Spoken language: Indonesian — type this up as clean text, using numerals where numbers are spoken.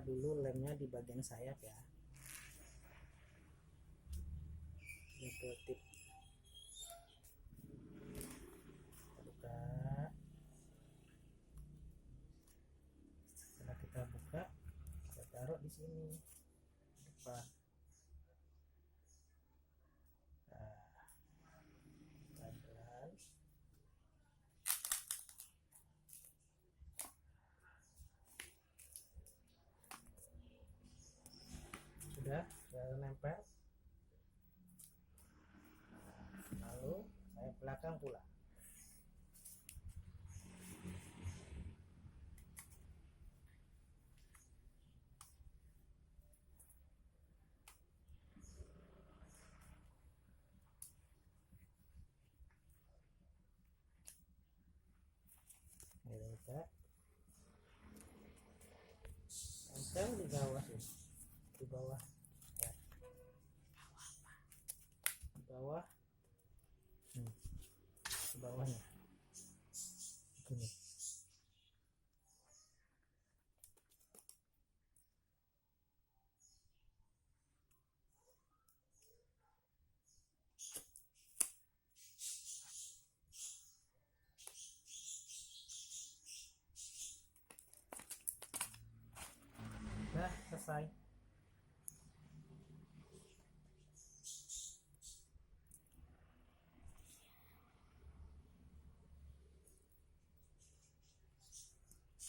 dulu lemnya di bagian sayap ya. Ini tip buka. Setelah kita buka, kita taruh di sini depan. Nah, pelan-pelan. Sudah nempel. Lalu saya belakang pula. Kita tempel di bawah sih, di bawah ya. Di bawah di bawahnya begini. Nah, selesai.